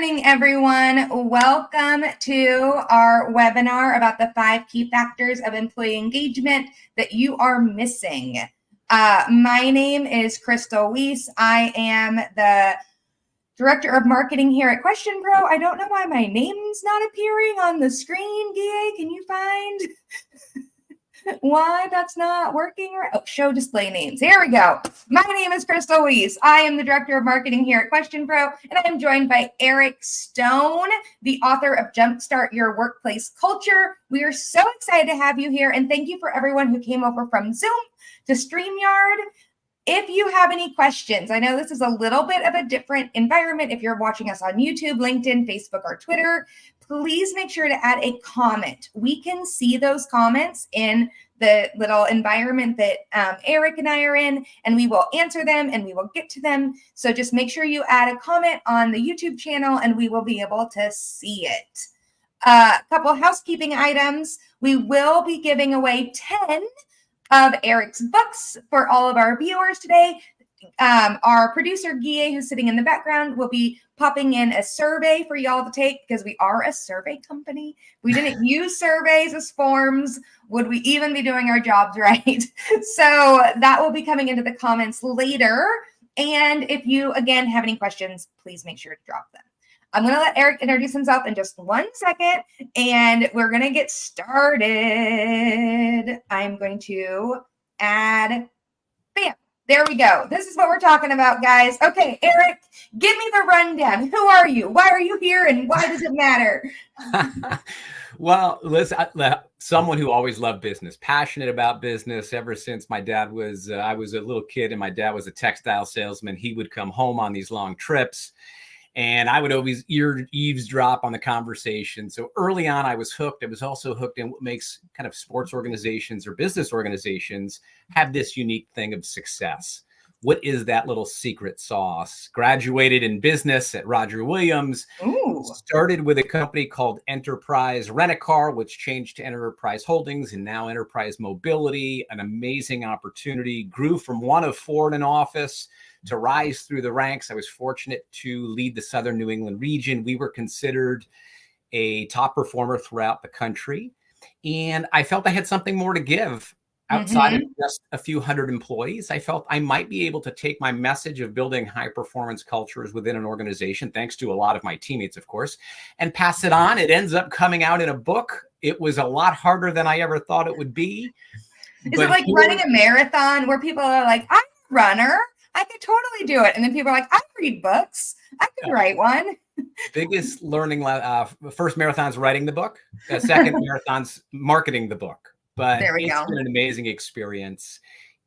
morning, everyone. Welcome to our webinar about the 5 key factors of employee engagement that you are missing. My name is Crystal Weiss. I am the Director of Marketing here at Question Pro. I don't know why my name's not appearing on the screen. GA, can you find why that's not working? Right? Oh, show display names. Here we go. My name is Crystal Weiss. I am the Director of Marketing here at Question Pro, and I am joined by Eric Stone, the author of Jumpstart Your Workplace Culture. We are so excited to have you here, and thank you for everyone who came over from Zoom to StreamYard. If you have any questions, I know this is a little bit of a different environment. If you're watching us on YouTube, LinkedIn, Facebook, or Twitter, please make sure to add a comment. We can see those comments in the little environment that Eric and I are in, and we will answer them and we will get to them. So just make sure you add a comment on the YouTube channel and we will be able to see it. A couple housekeeping items. We will be giving away 10 of Eric's books for all of our viewers today. Our producer, Guille, who's sitting in the background, will be popping in a survey for y'all to take because we are a survey company. We didn't use surveys as forms. Would we even be doing our jobs right? So that will be coming into the comments later. And if you, again, have any questions, please make sure to drop them. I'm going to let Eric introduce himself in just 1 second, and we're going to get started. I'm going to add, bam, there we go. This is what we're talking about, guys. Okay, Eric, give me the rundown. Who are you? Why are you here? And why does it matter? Well, listen, someone who always loved business, passionate about business ever since my dad was, I was a little kid and my dad was a textile salesman. He would come home on these long trips. And I would always eavesdrop on the conversation. So early on, I was hooked. I was also hooked in what makes kind of sports organizations or business organizations have this unique thing of success. What is that little secret sauce? Graduated in business at Roger Williams. Ooh. Started with a company called Enterprise Rent-A-Car, which changed to Enterprise Holdings and now Enterprise Mobility. An amazing opportunity. Grew from one of 4 in an office to rise through the ranks. I was fortunate to lead the Southern New England region. We were considered a top performer throughout the country. And I felt I had something more to give outside of just a few hundred employees. I felt I might be able to take my message of building high performance cultures within an organization, thanks to a lot of my teammates, of course, and pass it on. It ends up coming out in a book. It was a lot harder than I ever thought it would be. Is it like running a marathon where people are like, I'm a runner, I could totally do it. And then people are like, I read books, I could write one. Biggest learning, first marathon's writing the book. Second marathon's marketing the book. But it's been an amazing experience.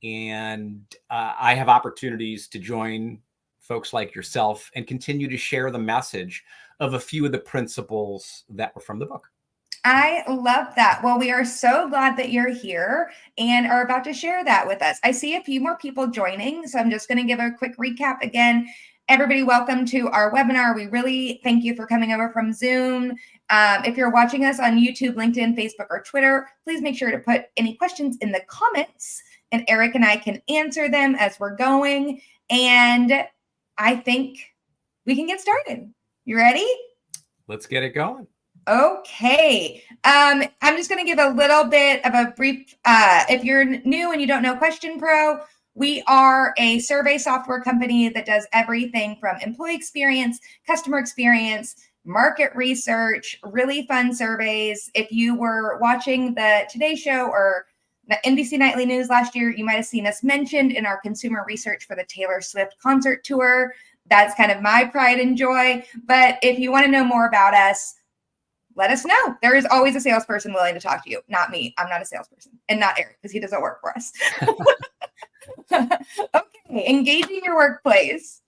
And I have opportunities to join folks like yourself and continue to share the message of a few of the principles that were from the book. I love that. Well, we are so glad that you're here and are about to share that with us. I see a few more people joining, so I'm just going to give a quick recap again. Everybody, welcome to our webinar. We really thank you for coming over from Zoom. If you're watching us on YouTube, LinkedIn, Facebook, or Twitter, please make sure to put any questions in the comments, and Eric and I can answer them as we're going. And I think we can get started. You ready? Let's get it going. Okay. I'm just going to give a little bit of a brief, if you're new and you don't know Question Pro, we are a survey software company that does everything from employee experience, customer experience, market research, really fun surveys. If you were watching the Today Show or the NBC Nightly News last year, you might have seen us mentioned in our consumer research for the Taylor Swift concert tour. That's kind of my pride and joy. But if you want to know more about us, let us know. There is always a salesperson willing to talk to you. Not me. I'm not a salesperson. And not Eric, because he doesn't work for us. Okay, engaging your workplace.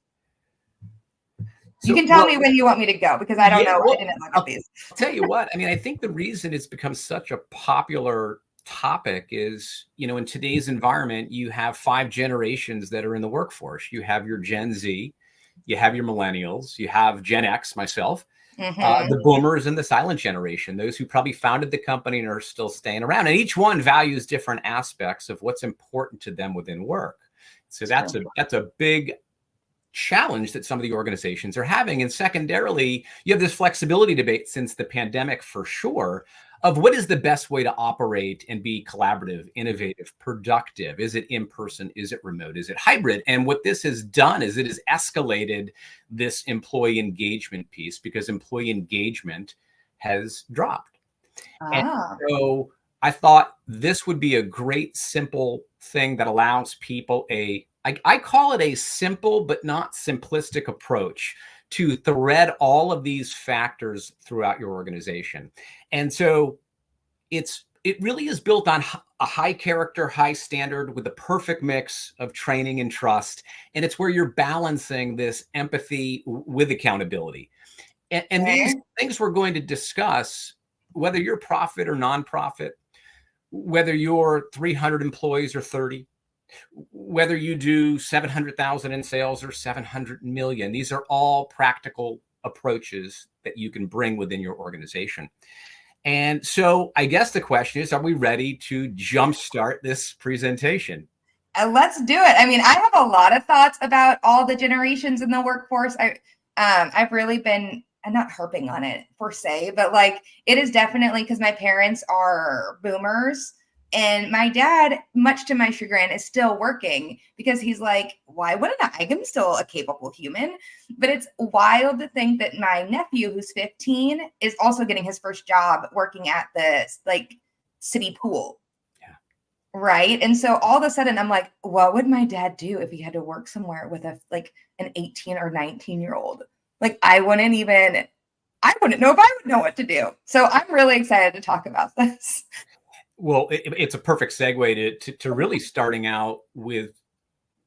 You can tell me when you want me to go, because I don't know. I didn't look at these. I'll tell you what. I mean, I think the reason it's become such a popular topic is, you know, in today's environment, you have 5 generations that are in the workforce. You have your Gen Z, you have your millennials, you have Gen X, myself, the boomers and the silent generation, those who probably founded the company and are still staying around. And each one values different aspects of what's important to them within work. So that's a big challenge that some of the organizations are having. And secondarily, you have this flexibility debate since the pandemic, for sure, of what is the best way to operate and be collaborative, innovative, productive. Is it in person? Is it remote? Is it hybrid? And what this has done is it has escalated this employee engagement piece, because employee engagement has dropped. And Ah, so I thought this would be a great, simple thing that allows people I call it a simple but not simplistic approach to thread all of these factors throughout your organization. And so it really is built on a high character, high standard with the perfect mix of training and trust. And it's where you're balancing this empathy with accountability. And these okay. things we're going to discuss, whether you're profit or nonprofit, whether you're 300 employees or 30, whether you do 700,000 in sales or 700 million, these are all practical approaches that you can bring within your organization. And so I guess the question is, are we ready to jumpstart this presentation? Let's do it. I mean, I have a lot of thoughts about all the generations in the workforce. I've really been, I'm not harping on it per se, but like it is definitely because my parents are boomers. And my dad, much to my chagrin, is still working because he's like, why wouldn't I? I'm still a capable human. But it's wild to think that my nephew, who's 15, is also getting his first job working at the like city pool. Yeah. Right. And so all of a sudden I'm like, what would my dad do if he had to work somewhere with a like an 18 or 19-year-old? Like I wouldn't know if I would know what to do. So I'm really excited to talk about this. Well, it's a perfect segue to really starting out with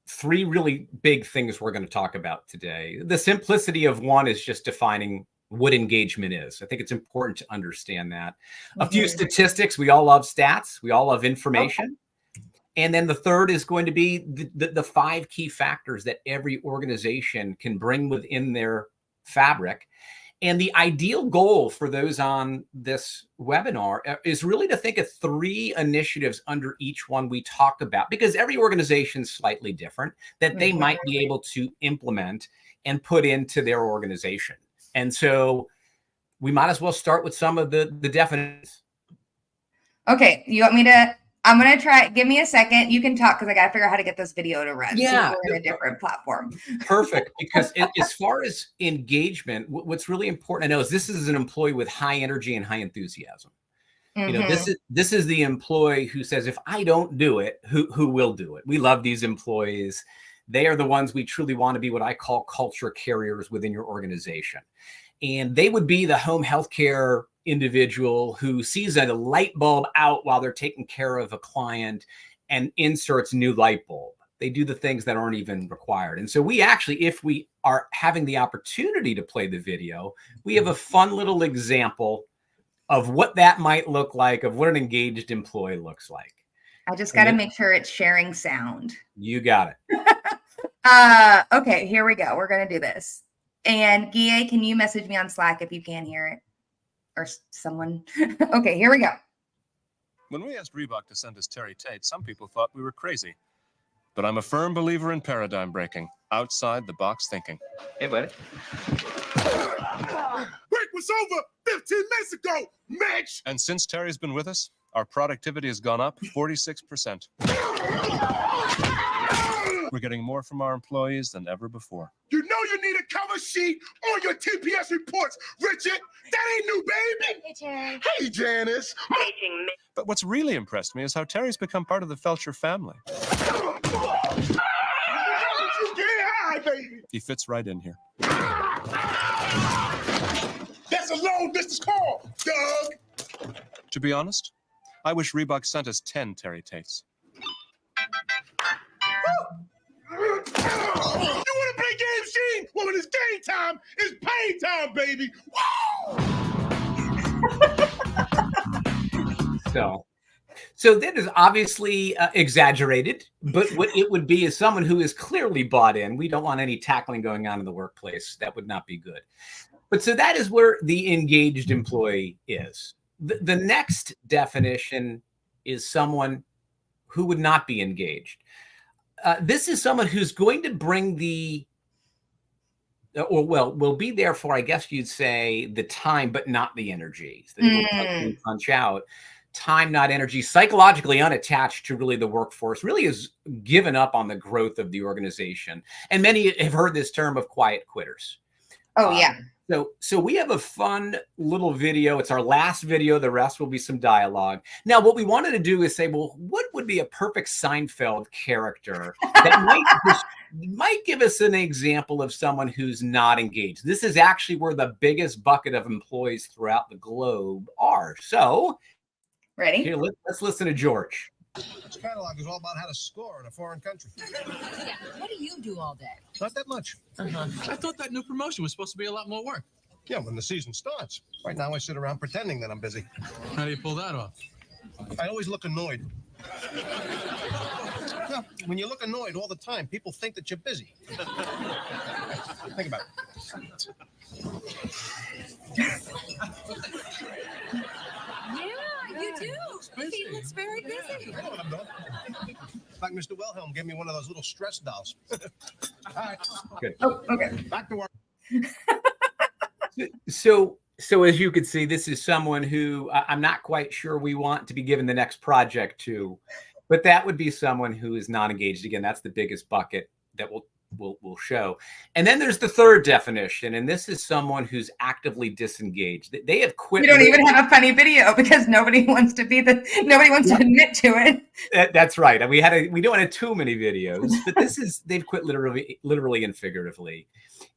three really big things we're going to talk about today. The simplicity of one is just defining what engagement is. I think it's important to understand that. A few statistics. We all love stats. We all love information. And then the third is going to be the 5 key factors that every organization can bring within their fabric. And the ideal goal for those on this webinar is really to think of 3 initiatives under each one we talk about, because every organization is slightly different, that they might be able to implement and put into their organization. And so we might as well start with some of the definitions. Okay, you want me to? I'm gonna try. Give me a second. You can talk because I gotta figure out how to get this video to run. Yeah, so we're in a different platform. Perfect. Because as far as engagement, what's really important I know is this is an employee with high energy and high enthusiasm. You know, this is the employee who says, if I don't do it, who will do it? We love these employees. They are the ones we truly want to be what I call culture carriers within your organization. And they would be the home healthcare individual who sees a light bulb out while they're taking care of a client and inserts new light bulb. They do the things that aren't even required. And so we actually, if we are having the opportunity to play the video, we have a fun little example of what that might look like, of what an engaged employee looks like. I just got to make sure it's sharing sound. You got it. Okay, here we go. We're going to do this. And Guille, can you message me on Slack if you can hear it? Or someone? Okay, here we go. When we asked Reebok to send us Terry Tate, some people thought we were crazy. But I'm a firm believer in paradigm breaking, outside the box thinking. Hey, buddy. Break was over 15 minutes ago, Mitch! And since Terry's been with us, our productivity has gone up 46%. We're getting more from our employees than ever before. You know you need a cover sheet on your TPS reports, Richard. That ain't new, baby. Hey, Terry. Hey, Janice. But what's really impressed me is how Terry's become part of the Felcher family. You get high, baby. He fits right in here. That's a long distance call, Doug. To be honest, I wish Reebok sent us 10 Terry Tates. You want to play games, Gene? Well, when it's game time, it's pain time, baby. So that is obviously exaggerated, but what it would be is someone who is clearly bought in. We don't want any tackling going on in the workplace. That would not be good. But so that is where the engaged employee is. The next definition is someone who would not be engaged. This is someone who's going to bring the or well, will be there for, I guess you'd say, the time, but not the energy. So they will punch in, punch out. Time, not energy, psychologically unattached to really the workforce, really is given up on the growth of the organization. And many have heard this term of quiet quitters. Oh, yeah. So we have a fun little video. It's our last video. The rest will be some dialogue. Now, what we wanted to do is say, well, what would be a perfect Seinfeld character that might give us an example of someone who's not engaged? This is actually where the biggest bucket of employees throughout the globe are. So, ready? Here, let's listen to George. This catalog is all about how to score in a foreign country. Yeah, what do you do all day? Not that much. I thought that new promotion was supposed to be a lot more work. Yeah, when the season starts. Right now, I sit around pretending that I'm busy. How do you pull that off? I always look annoyed. Yeah, when you look annoyed all the time, people think that you're busy. Think about it. Yeah, you do. He looks very busy. I know what I'm doing. It's like Mr. Wilhelm gave me one of those little stress dolls. All right. Good. Oh, okay. Back to work. So as you can see, this is someone who I'm not quite sure we want to be given the next project to, but that would be someone who is not engaged. Again, that's the biggest bucket that we'll show. And then there's the third definition, and this is someone who's actively disengaged. They have quit. We don't even have a funny video because nobody wants to admit to it. That's right. We don't have too many videos, but they've quit literally and figuratively.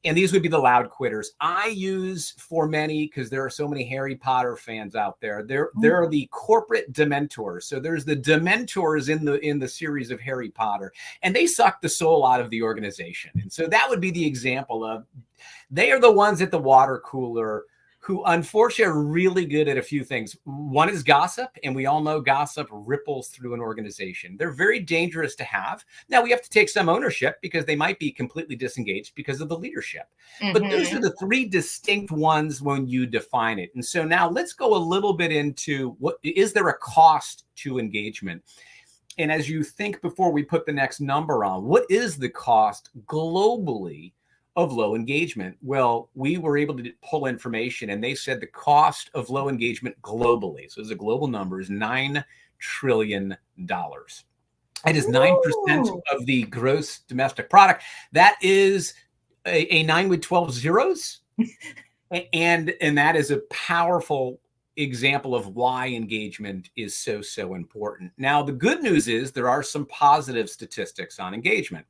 And these would be the loud quitters. I use for many, because there are so many Harry Potter fans out there. There are the corporate dementors. So there's the dementors in the series of Harry Potter, and they suck the soul out of the organization. And so that would be the example of, they are the ones at the water cooler who unfortunately are really good at a few things. One is gossip, and we all know gossip ripples through an organization. They're very dangerous to have. Now, we have to take some ownership because they might be completely disengaged because of the leadership. But those are the three distinct ones when you define it. And so now let's go a little bit into, is there a cost to engagement? And as you think before we put the next number on, what is the cost globally of low engagement? Well, we were able to pull information, and they said the cost of low engagement globally, so it's a global number, is $9 trillion. That is 9% of the gross domestic product. That is a 9 with 12 zeros. and that is a powerful example of why engagement is so important. Now, the good news is there are some positive statistics on engagement.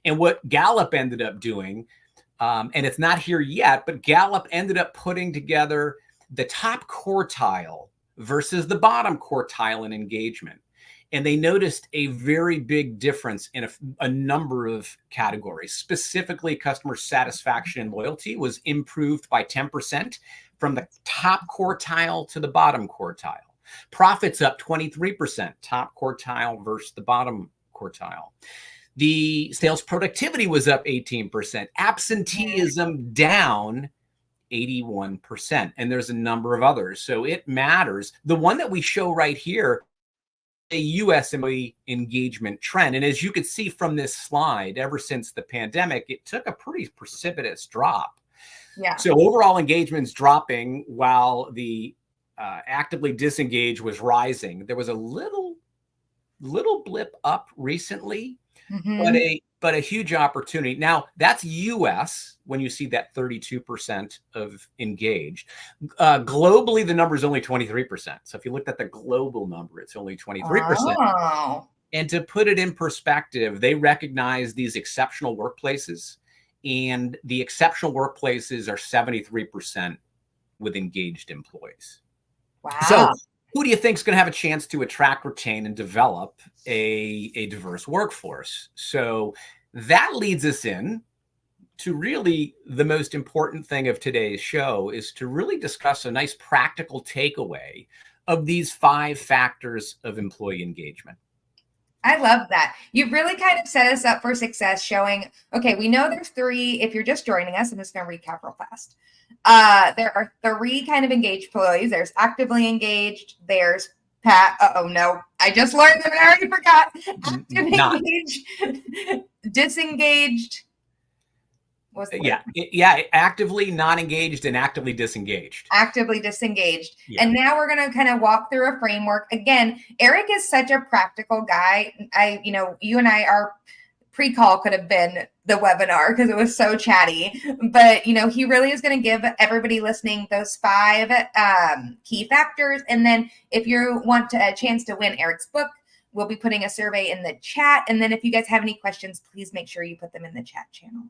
And what Gallup ended up doing, and it's not here yet, but Gallup ended up putting together the top quartile versus the bottom quartile in engagement. And they noticed a very big difference in a number of categories. Specifically, customer satisfaction and loyalty was improved by 10% from the top quartile to the bottom quartile. Profits up 23%, top quartile versus the bottom quartile. The sales productivity was up 18%. Absenteeism down 81%. And there's a number of others. So it matters. The one that we show right here, a U.S. employee engagement trend. And as you could see from this slide, ever since the pandemic, it took a pretty precipitous drop. Yeah. So overall engagement's dropping while the actively disengaged was rising. There was a little blip up recently, but a huge opportunity. Now, that's U.S. when you see that 32% of engaged. Globally, the number is only 23%. So if you looked at the global number, it's only 23%. Oh. And to put it in perspective, they recognize these exceptional workplaces, and the exceptional workplaces are 73% with engaged employees. Wow. So who do you think is going to have a chance to attract, retain, and develop a diverse workforce? So that leads us in to really the most important thing of today's show, is to really discuss a nice practical takeaway of these 5 factors of employee engagement. I love that. You've really kind of set us up for success, showing, okay, we know there's 3. If you're just joining us, I'm just going to recap real fast. There are 3 kind of engaged employees. There's actively engaged. There's no, I just learned them and I already forgot. Active engaged, disengaged. Was the Yeah, word. yeah, actively not engaged and actively disengaged. Actively disengaged. Yeah. And now we're going to kind of walk through a framework. Again, Eric is such a practical guy. You and I, our pre-call could have been the webinar because it was so chatty, but he really is going to give everybody listening those 5 key factors. And then if you want a chance to win Eric's book, we'll be putting a survey in the chat. And then if you guys have any questions, please make sure you put them in the chat channel.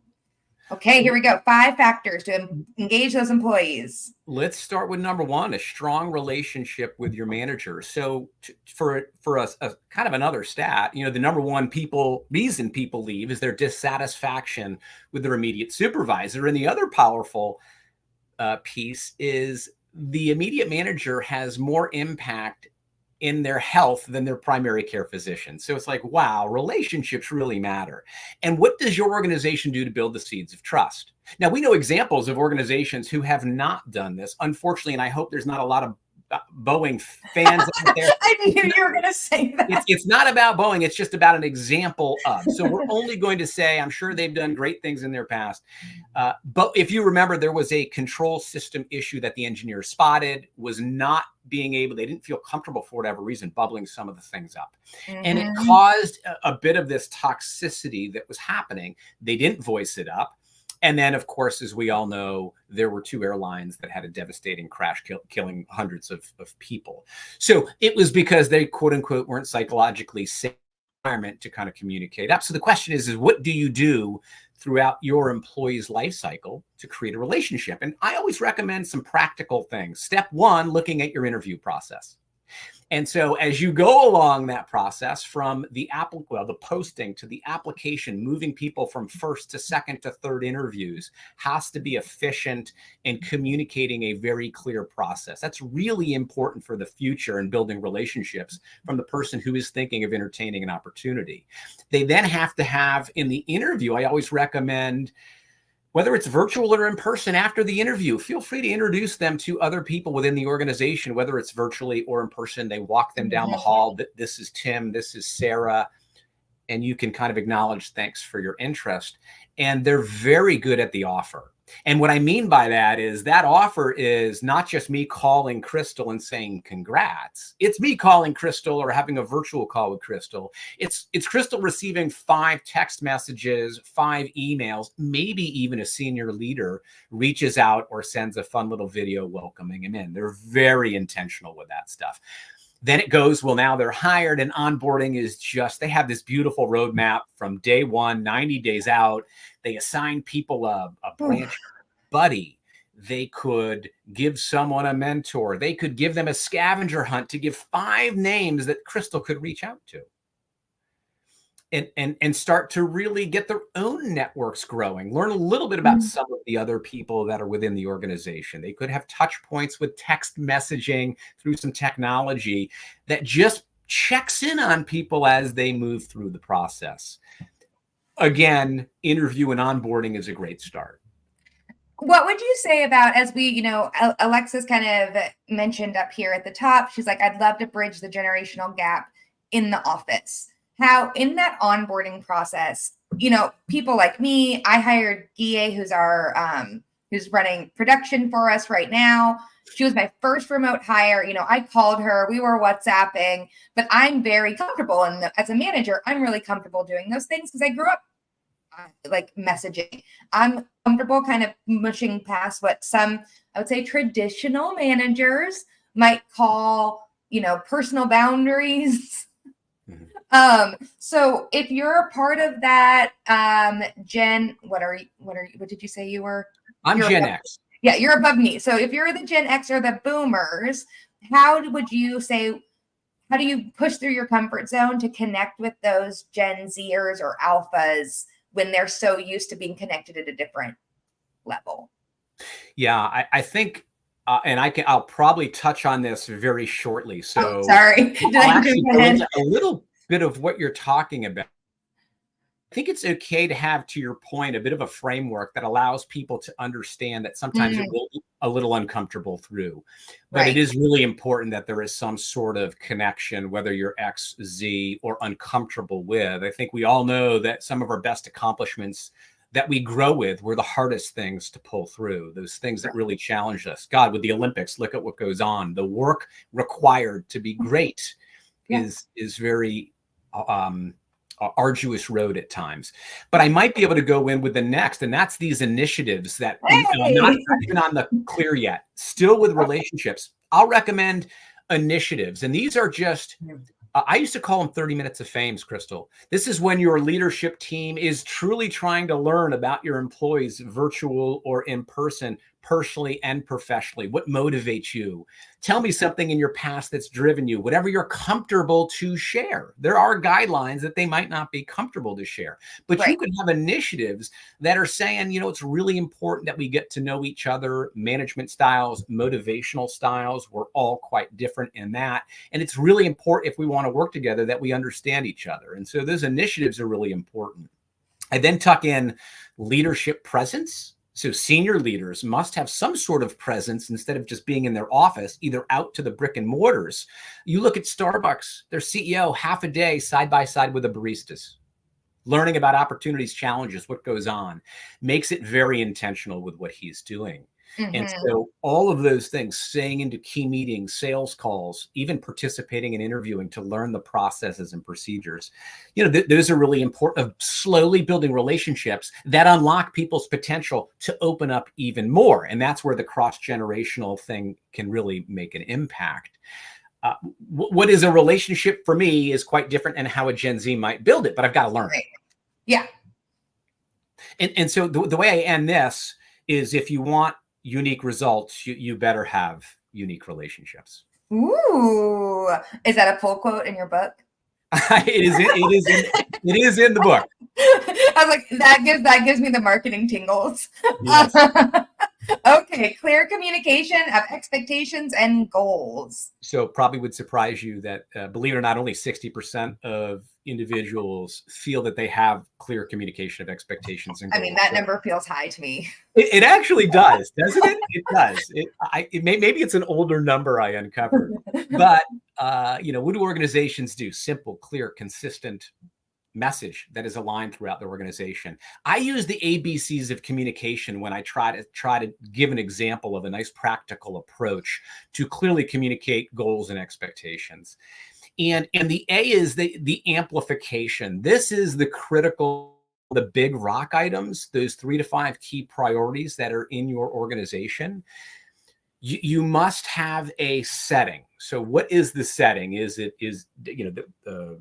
Okay, here we go. 5 factors to engage those employees. Let's start with number 1, a strong relationship with your manager. So for us, a kind of another stat, the number 1 reason people leave is their dissatisfaction with their immediate supervisor. And the other powerful piece is the immediate manager has more impact in their health than their primary care physician. So it's like, wow, relationships really matter. And what does your organization do to build the seeds of trust? Now, we know examples of organizations who have not done this, unfortunately, and I hope there's not a lot of Boeing fans out there. I knew you were going to say that. It's not about Boeing. It's just about an example of. So we're only going to say, I'm sure they've done great things in their past. But if you remember, there was a control system issue that the engineers spotted, was not being able, they didn't feel comfortable for whatever reason, bubbling some of the things up. And it caused a bit of this toxicity that was happening. They didn't voice it up. And then, of course, as we all know, there were 2 airlines that had a devastating crash, killing hundreds of people. So it was because they, quote unquote, weren't psychologically safe environment to kind of communicate up. So the question is what do you do throughout your employee's life cycle to create a relationship? And I always recommend some practical things. Step 1, looking at your interview process. And so as you go along that process from the posting to the application, moving people from first to second to third interviews has to be efficient and communicating a very clear process. That's really important for the future and building relationships from the person who is thinking of entertaining an opportunity. They then have to have in the interview, I always recommend, whether it's virtual or in person after the interview, feel free to introduce them to other people within the organization, whether it's virtually or in person. They walk them down the hall. This is Tim, this is Sarah, and you can kind of acknowledge thanks for your interest. And they're very good at the offer. And what I mean by that is that offer is not just me calling Crystal and saying congrats. It's me calling Crystal or having a virtual call with Crystal. It's Crystal receiving 5 text messages, 5 emails, maybe even a senior leader reaches out or sends a fun little video welcoming him in. They're very intentional with that stuff. Then it goes, well, now they're hired and onboarding is just, they have this beautiful roadmap from day 1, 90 days out. They assign people a branch buddy. They could give someone a mentor. They could give them a scavenger hunt to give 5 names that Crystal could reach out to. And start to really get their own networks growing. Learn a little bit about some of the other people that are within the organization. They could have touch points with text messaging through some technology that just checks in on people as they move through the process. Again, interview and onboarding is a great start. What would you say about, as we, Alexis kind of mentioned up here at the top, she's like, I'd love to bridge the generational gap in the office. How in that onboarding process, people like me, I hired Guille, who's running production for us right now. She was my first remote hire. I called her, we were WhatsApping, but I'm very comfortable. And as a manager, I'm really comfortable doing those things because I grew up like messaging. I'm comfortable kind of mushing past what some, I would say, traditional managers might call, personal boundaries. So if you're a part of that, Gen, what did you say you were? I'm Gen X. Yeah, you're above me. So if you're the Gen X or the boomers, how do you push through your comfort zone to connect with those Gen Zers or alphas when they're so used to being connected at a different level? Yeah, I think, and I'll probably touch on this very shortly. So sorry. I'll actually go into a little bit of what you're talking about. I think it's okay to have, to your point, a bit of a framework that allows people to understand that sometimes it will be a little uncomfortable through, but it is really important that there is some sort of connection, whether you're X, Z, or uncomfortable with. I think we all know that some of our best accomplishments that we grow with were the hardest things to pull through, those things that really challenged us. God, with the Olympics, look at what goes on. The work required to be great is very arduous road at times. But I might be able to go in with the next, and that's these initiatives that I'm not even on the clear yet, still with relationships. I'll recommend initiatives, and these are just I used to call them 30 minutes of fame, Crystal. This is when your leadership team is truly trying to learn about your employees, virtual or in person, personally and professionally. What motivates you? Tell me something in your past that's driven you, whatever you're comfortable to share. There are guidelines that they might not be comfortable to share, but you can have initiatives that are saying, it's really important that we get to know each other, management styles, motivational styles. We're all quite different in that. And it's really important if we want to work together that we understand each other. And so those initiatives are really important. I then tuck in leadership presence. So senior leaders must have some sort of presence instead of just being in their office, either out to the brick and mortars. You look at Starbucks, their CEO, half a day side by side with the baristas, learning about opportunities, challenges, what goes on, makes it very intentional with what he's doing. And so all of those things, saying into key meetings, sales calls, even participating in interviewing to learn the processes and procedures, those are really important, of slowly building relationships that unlock people's potential to open up even more. And that's where the cross-generational thing can really make an impact. What is a relationship for me is quite different and how a Gen Z might build it, but I've got to learn. Right. Yeah. And so the way I end this is, if you want unique results, you better have unique relationships. Ooh, is that a full quote in your book? It is in the book. I was like, that gives me the marketing tingles. Yes. Okay, clear communication of expectations and goals. So probably would surprise you that, believe it or not, only 60% of individuals feel that they have clear communication of expectations and goals. I mean, that number feels high to me. It actually does, doesn't it? It does. Maybe it's an older number I uncovered, but what do organizations do? Simple, clear, consistent message that is aligned throughout the organization. I use the ABCs of communication when I try to give an example of a nice practical approach to clearly communicate goals and expectations. And the A is the amplification. This is the critical, the big rock items, those 3 to 5 key priorities that are in your organization. You must have a setting. So what is the setting? Is the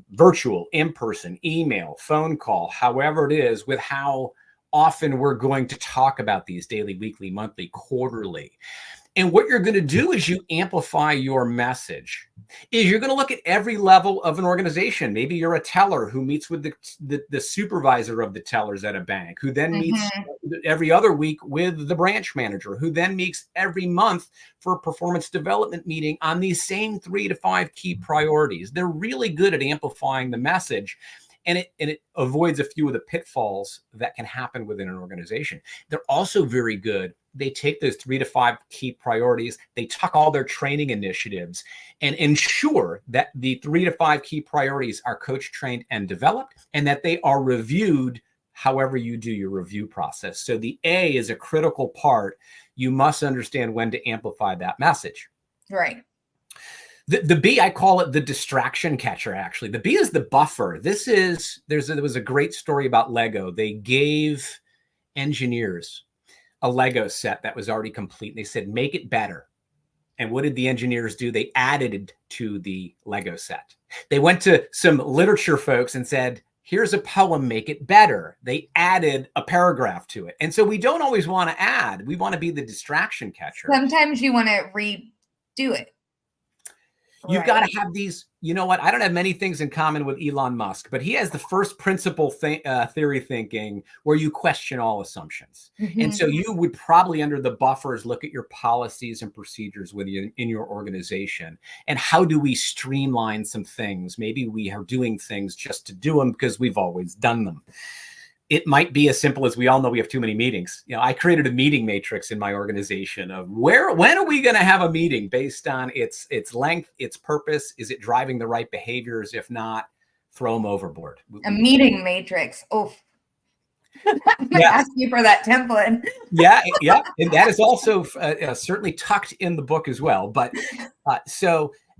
virtual, in-person, email, phone call, however it is, with how often we're going to talk about these daily, weekly, monthly, quarterly. And what you're going to do is you amplify your message. Is you're going to look at every level of an organization. Maybe you're a teller who meets with the supervisor of the tellers at a bank, who then meets every other week with the branch manager, who then meets every month for a performance development meeting on these same 3 to 5 key priorities. They're really good at amplifying the message. And it avoids a few of the pitfalls that can happen within an organization. They're also very good. They take those 3 to 5 key priorities, they tuck all their training initiatives and ensure that the 3 to 5 key priorities are coach trained and developed, and that they are reviewed however you do your review process. So the A is a critical part. You must understand when to amplify that message. Right. The B, I call it the distraction catcher, actually. The B is the buffer. There was a great story about Lego. They gave engineers a Lego set that was already complete. They said, make it better. And what did the engineers do? They added to the Lego set. They went to some literature folks and said, here's a poem, make it better. They added a paragraph to it. And so we don't always want to add. We want to be the distraction catcher. Sometimes you want to redo it. You've got to have these, I don't have many things in common with Elon Musk, but he has the first principle theory thinking where you question all assumptions. And so you would probably, under the buffers, look at your policies and procedures in your organization. And how do we streamline some things? Maybe we are doing things just to do them because we've always done them. It might be as simple as, we all know we have too many meetings. I created a meeting matrix in my organization of when are we going to have a meeting based on its length, its purpose? Is it driving the right behaviors? If not, throw them overboard. A meeting matrix. Oh, I'm gonna ask you for that template. Yeah, and that is also certainly tucked in the book as well. But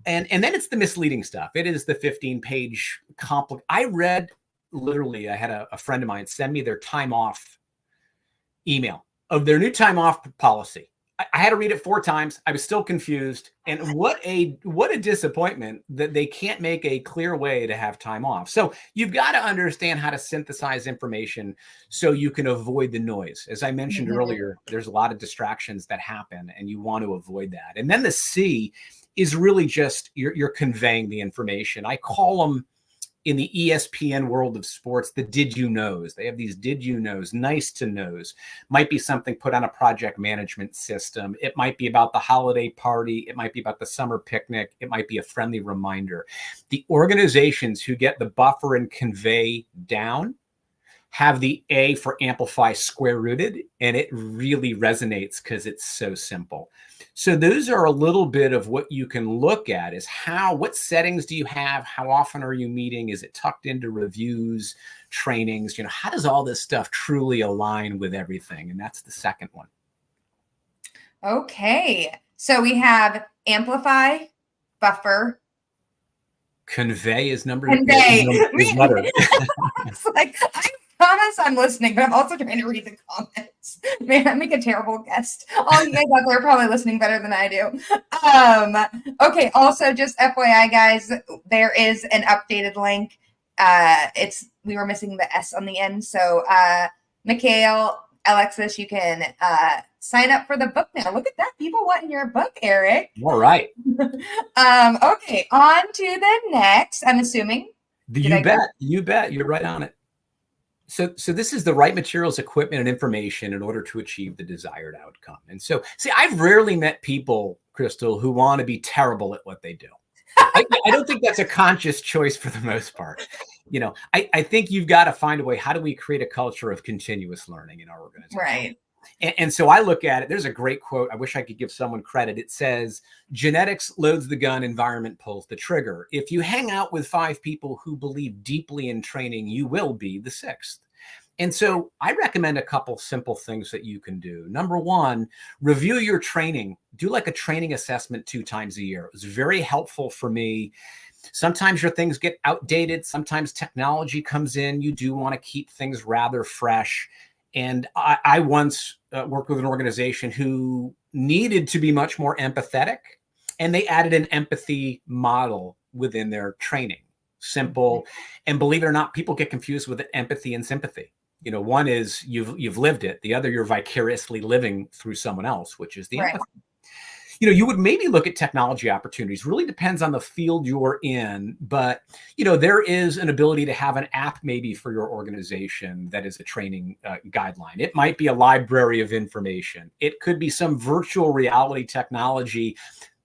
and then it's the misleading stuff. It is the 15-page complex. I read literally. I had a friend of mine send me their time off email of their new time off policy. I had to read it 4 times. I was still confused. And what a disappointment that they can't make a clear way to have time off. So you've got to understand how to synthesize information so you can avoid the noise. As I mentioned earlier, there's a lot of distractions that happen and you want to avoid that. And then the C is really just you're conveying the information. I call them, in the ESPN world of sports, the did you knows. They have these did you knows, nice to knows. Might be something put on a project management system. It might be about the holiday party. It might be about the summer picnic. It might be a friendly reminder. The organizations who get the buffer and convey down have the A for amplify square rooted, and it really resonates because it's so simple. So those are a little bit of what you can look at is what settings do you have? How often are you meeting? Is it tucked into reviews, trainings? How does all this stuff truly align with everything? And that's the second one. Okay. So we have amplify, buffer. Convey is number. Convey. Is letter. It's like, I promise I'm listening, but I'm also trying to read the comments. Man, I make a terrible guest. All you guys out there are probably listening better than I do. Okay, also just FYI, guys, there is an updated link. We were missing the S on the end. So Mikhail, Alexis, you can sign up for the book now. Look at that. People wanting your book, Eric. All right. Okay, on to the next, I'm assuming. You bet. You're right on it. So this is the right materials, equipment, and information in order to achieve the desired outcome. And so, see, I've rarely met people, Crystal, who want to be terrible at what they do. I don't think that's a conscious choice for the most part. I think you've got to find a way. How do we create a culture of continuous learning in our organization? Right. And so I look at it. There's a great quote. I wish I could give someone credit. It says, genetics loads the gun, environment pulls the trigger. If you hang out with 5 people who believe deeply in training, you will be the 6th. And so I recommend a couple simple things that you can do. Number 1, review your training. Do like a training assessment 2 times a year. It was very helpful for me. Sometimes your things get outdated. Sometimes technology comes in. You do want to keep things rather fresh. And I once worked with an organization who needed to be much more empathetic, and they added an empathy model within their training. Simple. And believe it or not, people get confused with empathy and sympathy. One is you've lived it. The other, you're vicariously living through someone else, which is the empathy. You would maybe look at technology opportunities. Really depends on the field you're in. But, there is an ability to have an app maybe for your organization that is a training guideline. It might be a library of information. It could be some virtual reality technology,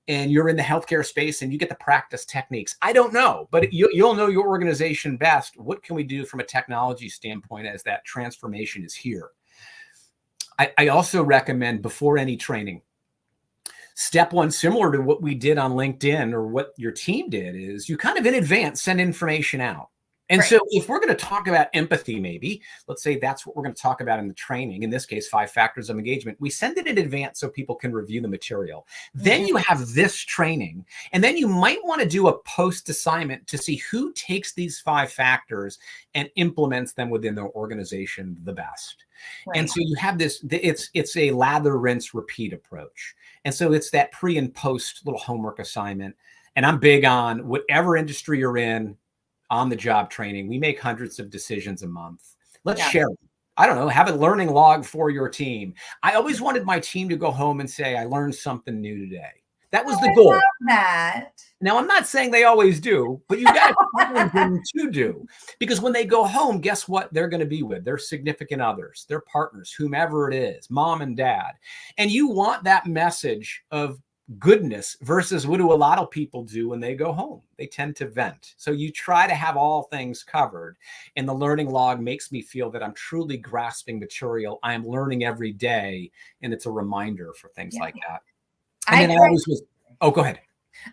and you're in the healthcare space and you get to practice techniques. I don't know, but you'll know your organization best. What can we do from a technology standpoint as that transformation is here? I also recommend before any training, step 1, similar to what we did on LinkedIn or what your team did, is you kind of in advance send information out. And so if we're going to talk about empathy, maybe, let's say that's what we're going to talk about in the training, in this case, 5 factors of engagement, we send it in advance so people can review the material. Then you have this training, and then you might want to do a post assignment to see who takes these 5 factors and implements them within their organization the best. Right. And so you have this, it's a lather, rinse, repeat approach. And so it's that pre and post little homework assignment. And I'm big on whatever industry you're in, on the job training. We make hundreds of decisions a month. Let's share them. I don't know, have a learning log for your team. I always wanted my team to go home and say, I learned something new today. That was the goal. I love that. Now, I'm not saying they always do, but you got to challenge them to do. Because when they go home, guess what they're going to be with? Their significant others, their partners, whomever it is, mom and dad. And you want that message of goodness versus what do a lot of people do when they go home? They tend to vent. So you try to have all things covered. And the learning log makes me feel that I'm truly grasping material. I am learning every day. And it's a reminder for things like that. And then I always was, go ahead.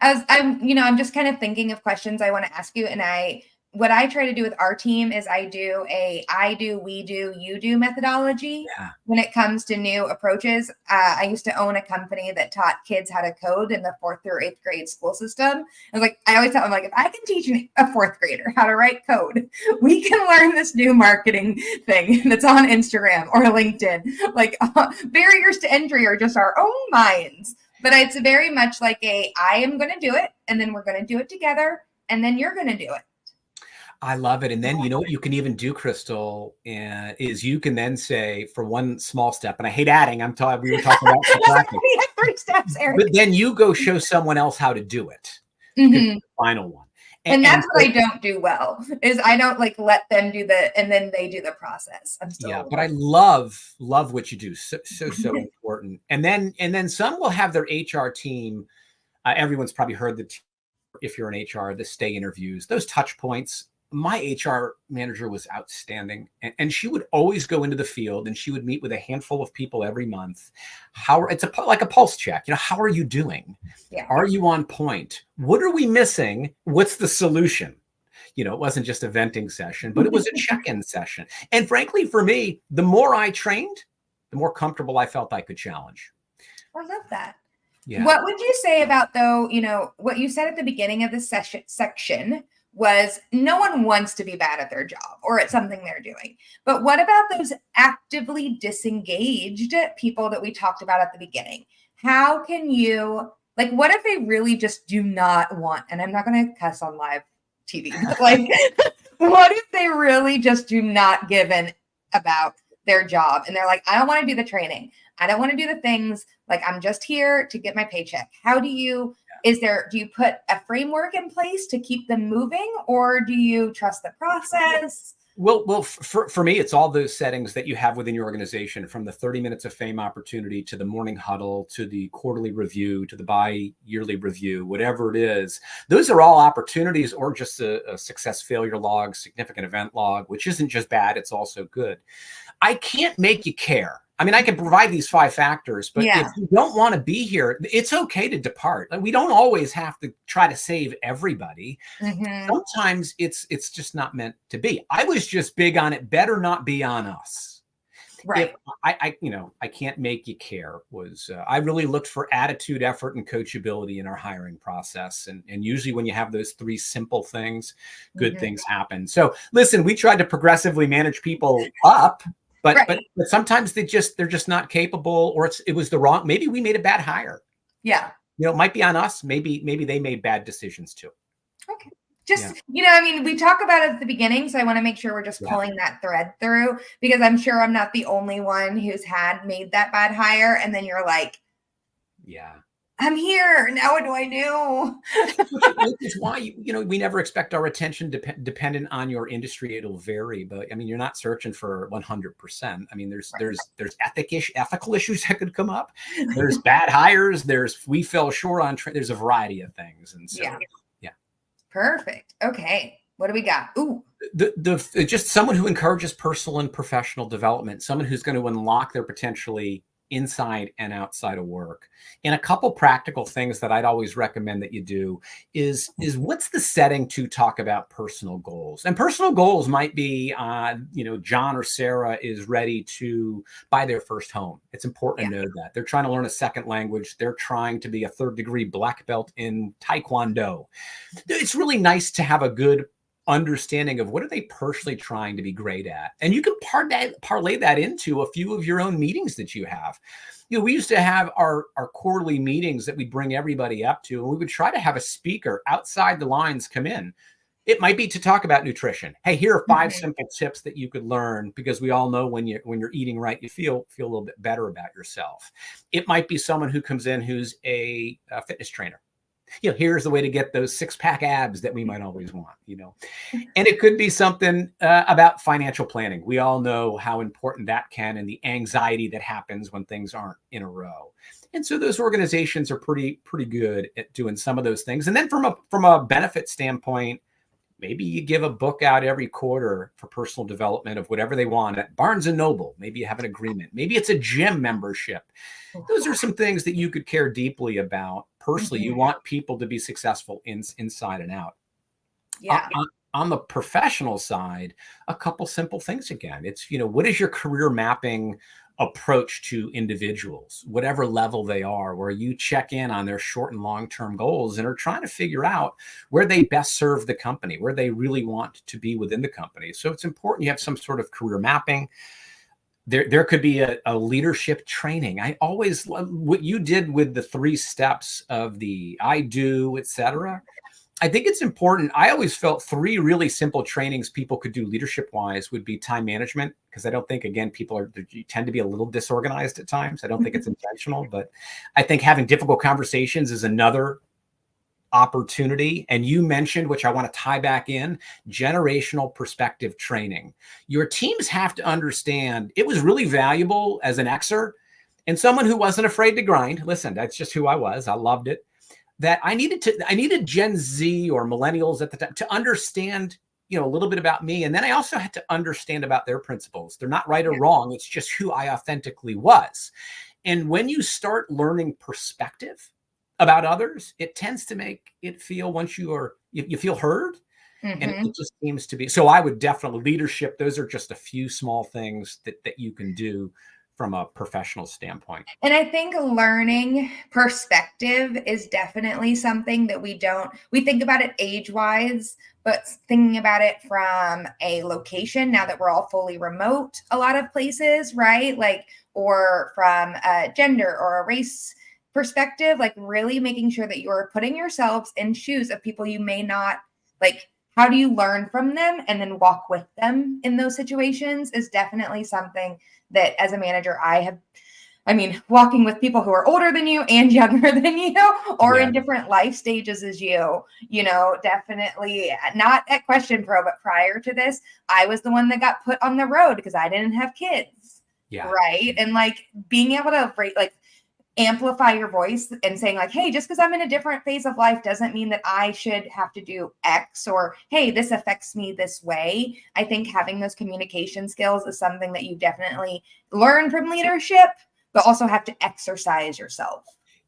I'm just kind of thinking of questions I want to ask you. And I what I try to do with our team is I do a I do, we do, you do methodology Yeah. when it comes to new approaches. I used to own a company that taught kids how to code in the 4th through 8th grade school system. I was like, I always tell them, like, if I can teach a 4th grader how to write code, we can learn this new marketing thing that's on Instagram or LinkedIn. Like barriers to entry are just our own minds. But it's very much like I am going to do it, and then we're going to do it together, and then you're going to do it. I love it. And then, you know what you can even do, Crystal, is you can then say for one small step, and I hate adding, we were talking about subtracting. We have 3 steps, Eric. But then you go show someone else how to do it. Mhm. The final one. And that's what I don't do well, is I don't like let them do and then they do the process. I'm still but I love what you do. So important. And then some will have their HR team. Everyone's probably heard if you're in HR, the stay interviews, those touch points. My HR manager was outstanding, and she would always go into the field and she would meet with a handful of people every month. It's like a pulse check. You know, how are you doing? Yeah. Are you on point? What are we missing? What's the solution? You know, it wasn't just a venting session, but it was a check-in session. And frankly, for me, the more I trained, the more comfortable I felt I could challenge. I love that. Yeah. What would you say about, though, you know, what you said at the beginning of the section was no one wants to be bad at their job or at something they're doing. But what about those actively disengaged people that we talked about at the beginning? How can you, like, what if they really just do not want, and I'm not going to cuss on live TV, but like, what if they really just do not give in about their job and they're like, I don't want to do the training. I don't want to do the things, like, I'm just here to get my paycheck. How do you, do you put a framework in place to keep them moving, or do you trust the process? Well, for me, it's all those settings that you have within your organization, from the 30 minutes of fame opportunity to the morning huddle, to the quarterly review, to the bi-yearly review, whatever it is. Those are all opportunities, or just a success failure log, significant event log, which isn't just bad, it's also good. I can't make you care. I mean, I can provide these 5 factors, but if you don't want to be here, it's okay to depart. Like, we don't always have to try to save everybody. Mm-hmm. Sometimes it's just not meant to be. I was just big on it better not be on us. Right. I can't make you care I really looked for attitude, effort, and coachability in our hiring process. And usually when you have those 3 simple things, good things happen. So listen, we tried to progressively manage people up. But sometimes they're just not capable, or it was the wrong. Maybe we made a bad hire. Yeah. You know, it might be on us. Maybe they made bad decisions too. Okay. You know, I mean, we talk about it at the beginning, so I want to make sure we're just pulling that thread through, because I'm sure I'm not the only one who's made that bad hire. And then you're like, I'm here. Now what do I do? Which is why, we never expect our attention dependent on your industry. It'll vary, but I mean, you're not searching for 100%. I mean, there's ethical issues that could come up. There's bad hires. We fell short on, there's a variety of things. And so, yeah. Perfect. Okay. What do we got? Ooh. Just someone who encourages personal and professional development, someone who's going to unlock their potentially inside and outside of work. And a couple practical things that I'd always recommend that you do is what's the setting to talk about personal goals? And personal goals might be, John or Sarah is ready to buy their first home. It's important to know that. They're trying to learn a second language. They're trying to be a 3rd-degree black belt in Taekwondo. It's really nice to have a good understanding of what are they personally trying to be great at. And you can parlay that into a few of your own meetings that you have. We used to have our quarterly meetings that we bring everybody up to, and we would try to have a speaker outside the lines come in. It might be to talk about nutrition. Hey, here are 5 simple tips that you could learn, because we all know when you're eating right, you feel a little bit better about yourself. It might be someone who comes in who's a fitness trainer. Here's the way to get those 6-pack abs that we might always want, and it could be something about financial planning. We all know how important that can, and the anxiety that happens when things aren't in a row. And so those organizations are pretty good at doing some of those things. And then from a benefit standpoint, maybe you give a book out every quarter for personal development of whatever they want at Barnes & Noble. Maybe you have an agreement. Maybe it's a gym membership. Those are some things that you could care deeply about personally. You want people to be successful inside and out. Yeah. on the professional side, a couple simple things again. It's, what is your career mapping approach to individuals, whatever level they are, where you check in on their short and long-term goals and are trying to figure out where they best serve the company, where they really want to be within the company. So it's important you have some sort of career mapping. There could be a leadership training. I always love what you did with the 3 steps of the I do, et cetera. I think it's important. I always felt 3 really simple trainings people could do leadership wise would be time management. Because I don't think, again, you tend to be a little disorganized at times. I don't think it's intentional, but I think having difficult conversations is another opportunity. And you mentioned, which I want to tie back in, generational perspective training. Your teams have to understand it was really valuable as an Xer and someone who wasn't afraid to grind. Listen, that's just who I was. I loved it. That I needed Gen Z or millennials at the time to understand, a little bit about me. And then I also had to understand about their principles. They're not right or wrong. It's just who I authentically was. And when you start learning perspective about others, it tends to make it feel once you feel heard. And it just seems to be. So I would definitely leadership. Those are just a few small things that you can do from a professional standpoint. And I think learning perspective is definitely something that we think about it age-wise, but thinking about it from a location, now that we're all fully remote, a lot of places, right? Or from a gender or a race perspective, really making sure that you're putting yourselves in shoes of people you may not how do you learn from them and then walk with them in those situations is definitely something that as a manager, walking with people who are older than you and younger than you, or in different life stages as you, definitely not at Question Pro, but prior to this, I was the one that got put on the road because I didn't have kids. Yeah. Right. And being able to amplify your voice and saying hey, just because I'm in a different phase of life doesn't mean that I should have to do X, or, hey, this affects me this way. I think having those communication skills is something that you definitely learn from leadership, but also have to exercise yourself.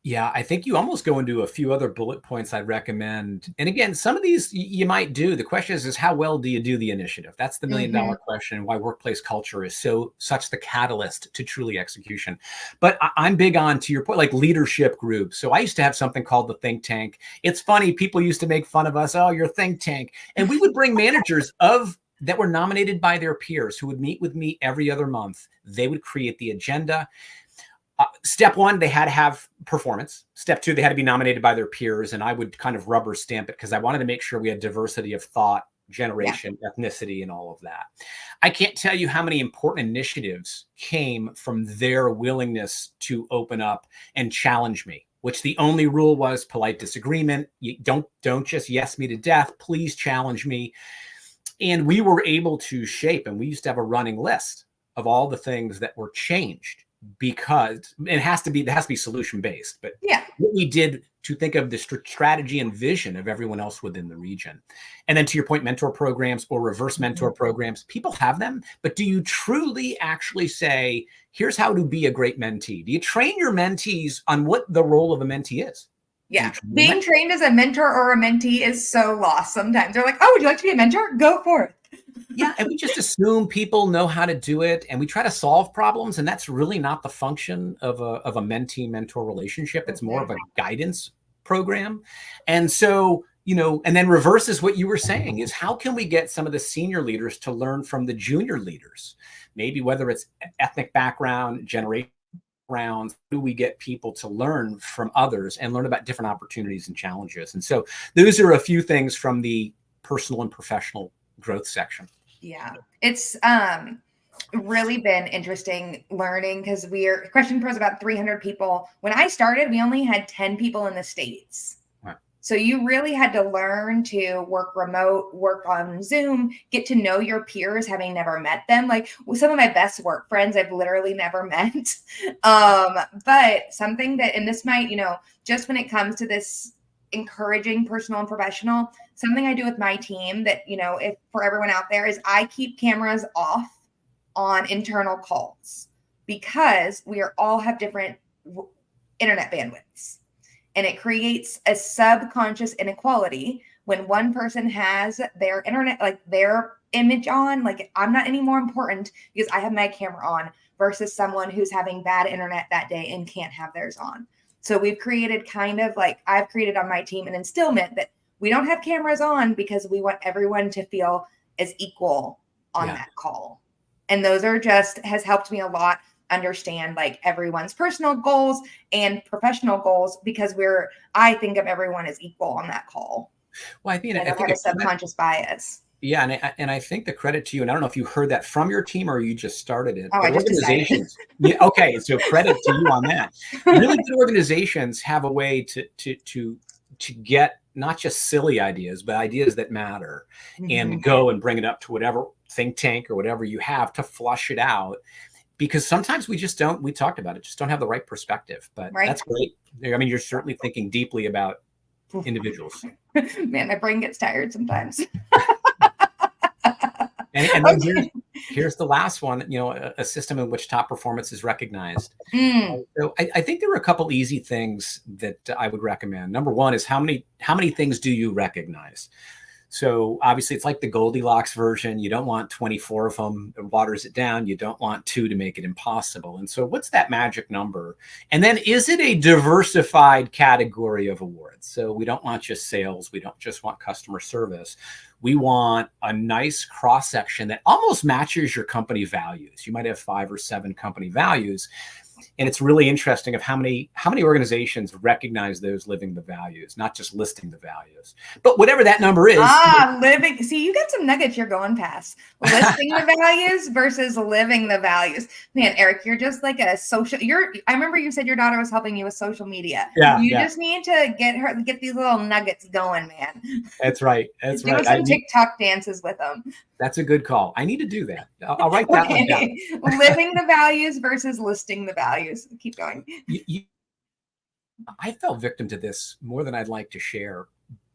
Yeah, I think you almost go into a few other bullet points I'd recommend. And again, some of these you might do. The question is how well do you do the initiative? That's the $1 million question, why workplace culture is such the catalyst to truly execution. But I'm big on, to your point, leadership groups. So I used to have something called the think tank. It's funny, people used to make fun of us. Oh, your think tank. And we would bring managers that were nominated by their peers who would meet with me every other month. They would create the agenda. Step 1, they had to have performance. Step 2, they had to be nominated by their peers. And I would kind of rubber stamp it because I wanted to make sure we had diversity of thought, generation, ethnicity, and all of that. I can't tell you how many important initiatives came from their willingness to open up and challenge me, which the only rule was polite disagreement. You don't just yes me to death. Please challenge me. And we were able to shape, and we used to have a running list of all the things that were changed, because it has to be solution based. But what we did to think of the strategy and vision of everyone else within the region. And then to your point, mentor programs or reverse mentor programs, people have them, but do you truly actually say, here's how to be a great mentee? Do you train your mentees on what the role of a mentee is? Yeah. Being trained as a mentor or a mentee is so lost sometimes. They're like, oh, would you like to be a mentor? Go for it. Yeah. And we just assume people know how to do it, and we try to solve problems. And that's really not the function of a mentee-mentor relationship. It's more of a guidance program. And so, and then reverse is what you were saying, is how can we get some of the senior leaders to learn from the junior leaders? Maybe whether it's ethnic background, generation rounds, do we get people to learn from others and learn about different opportunities and challenges? And so those are a few things from the personal and professional growth section. Yeah, it's really been interesting learning because Question Pro is about 300 people. When I started, we only had 10 people in the States. Right. So you really had to learn to work remote, work on Zoom, get to know your peers, having never met them. Some of my best work friends I've literally never met. But something that, and this might, just when it comes to this encouraging personal and professional, something I do with my team that, if for everyone out there, is I keep cameras off on internal calls because we all have different internet bandwidths, and it creates a subconscious inequality when one person has their internet, like their image on, like I'm not any more important because I have my camera on versus someone who's having bad internet that day and can't have theirs on. So we've created kind of like I've created on my team an instillment that we don't have cameras on because we want everyone to feel as equal on that call. And those are just has helped me a lot understand like everyone's personal goals and professional goals because I think of everyone as equal on that call. Well, I think I don't have a subconscious bias. Yeah, and I think the credit to you, and I don't know if you heard that from your team or you just started it. Oh, I just decided. Yeah, okay, so credit to you on that. Really good organizations have a way to get not just silly ideas, but ideas that matter, and go and bring it up to whatever think tank or whatever you have to flush it out. Because sometimes we just don't. We talked about it, just don't have the right perspective. But that's great. I mean, you're certainly thinking deeply about individuals. Man, my brain gets tired sometimes. And then here's the last one, a system in which top performance is recognized. So I think there are a couple easy things that I would recommend. Number one is how many things do you recognize? So obviously it's like the Goldilocks version. You don't want 24 of them. It waters it down. You don't want 2 to make it impossible. And so what's that magic number? And then is it a diversified category of awards? So we don't want just sales. We don't just want customer service. We want a nice cross-section that almost matches your company values. You might have 5 or 7 company values. And it's really interesting of how many organizations recognize those living the values, not just listing the values. But whatever that number is. Living. See, you got some nuggets you're going past. Listing the values versus living the values. Man, Eric, you're just like a social. I remember you said your daughter was helping you with social media. Yeah. You just need to get these little nuggets going, man. That's right. That's right. Do some TikTok dances with them. That's a good call. I need to do that. I'll write that one down. Living the values versus listing the values. Keep going. I fell victim to this more than I'd like to share,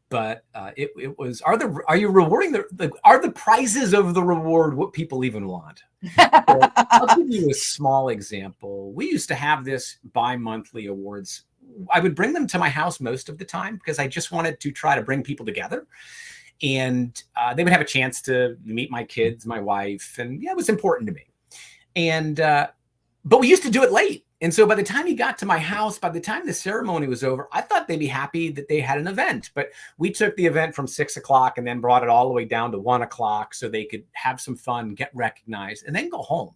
but it was, are you rewarding are the prizes of the reward what people even want? So I'll give you a small example. We used to have this bi-monthly awards. I would bring them to my house most of the time because I just wanted to try to bring people together. And they would have a chance to meet my kids, my wife, and it was important to me. And but we used to do it late. And so by the time he got to my house, by the time the ceremony was over, I thought they'd be happy that they had an event. But we took the event from 6 o'clock and then brought it all the way down to 1 o'clock so they could have some fun, get recognized, and then go home.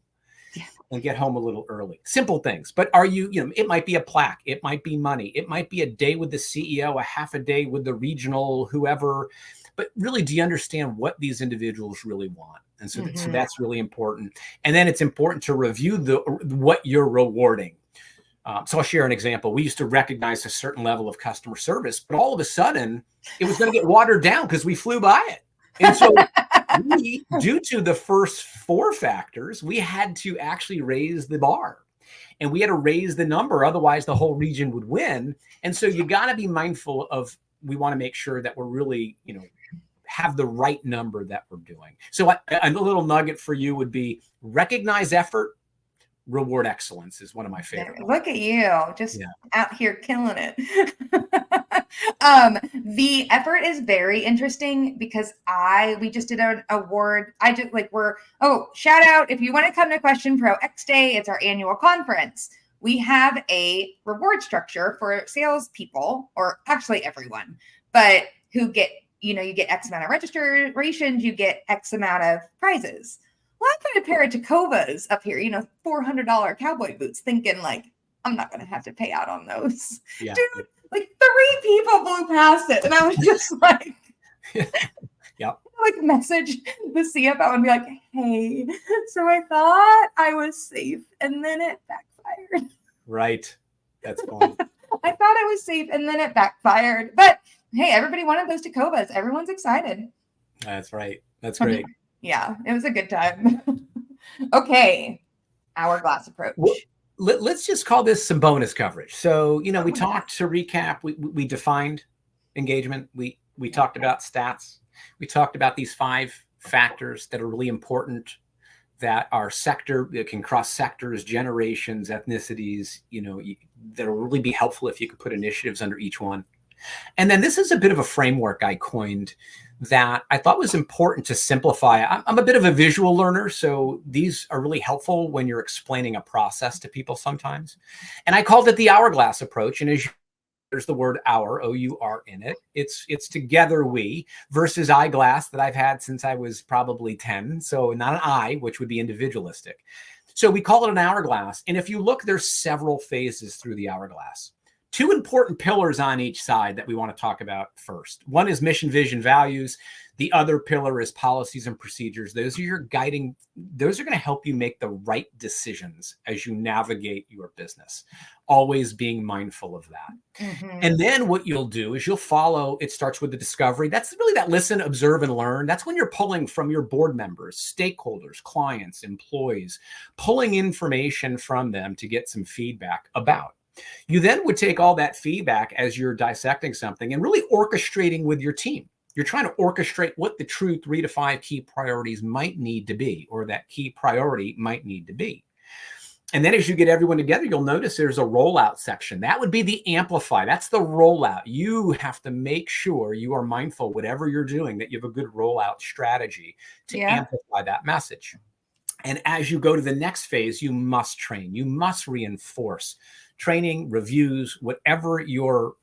And get home a little early. Simple things. But it might be a plaque. It might be money. It might be a day with the CEO, a half a day with the regional, whoever. But really, do you understand what these individuals really want? And so, so that's really important. And then it's important to review what you're rewarding. So I'll share an example. We used to recognize a certain level of customer service, but all of a sudden it was going to get watered down because we flew by it. And so due to the first 4 factors, we had to actually raise the bar. And we had to raise the number. Otherwise, the whole region would win. And so you got to be mindful of, we want to make sure that we're really, have the right number that we're doing. So a little nugget for you would be recognize effort, reward excellence is one of my favorite. Look at you, just out here killing it. The effort is very interesting because we just did an award. Shout out if you want to come to Question Pro X Day, it's our annual conference. We have a reward structure for salespeople, or actually everyone, but who get, you get X amount of registrations, you get X amount of prizes. Well, I put a pair of Tacovas up here, $400 cowboy boots, thinking like, I'm not going to have to pay out on those. Yeah. Dude, like 3 people blew past it. And I was just like, message the CFO and be like, hey, so I thought I was safe. And then it backfired. Right. That's fun. I thought I was safe and then it backfired. But hey, everybody wanted those Tacovas. Everyone's excited. That's right. That's great. Yeah, it was a good time. Okay. Hourglass approach. Well, let's just call this some bonus coverage. So, we talked to recap. We defined engagement. We talked about stats. We talked about these 5 factors that are really important, that are that can cross sectors, generations, ethnicities, that will really be helpful if you could put initiatives under each one. And then this is a bit of a framework I coined that I thought was important to simplify. I'm a bit of a visual learner, so these are really helpful when you're explaining a process to people sometimes. And I called it the hourglass approach. And as there's the word hour, O-U-R in it. It's together we versus eyeglass that I've had since I was probably 10. So not an I, which would be individualistic. So we call it an hourglass. And if you look, there's several phases through the hourglass. Two important pillars on each side that we want to talk about first. One is mission, vision, values. The other pillar is policies and procedures. Those are your guiding, those are going to help you make the right decisions as you navigate your business, always being mindful of that. Mm-hmm. And then what you'll do is you'll follow, it starts with the discovery. That's really that listen, observe, and learn. That's when you're pulling from your board members, stakeholders, clients, employees, pulling information from them to get some feedback about. You then would take all that feedback as you're dissecting something and really orchestrating with your team. You're trying to orchestrate what the true 3 to 5 key priorities might need to be, or that key priority might need to be. And then as you get everyone together, you'll notice there's a rollout section. That would be the amplify. That's the rollout. You have to make sure you are mindful, whatever you're doing, that you have a good rollout strategy to amplify that message. And as you go to the next phase, you must train. You must reinforce. Training, reviews, whatever your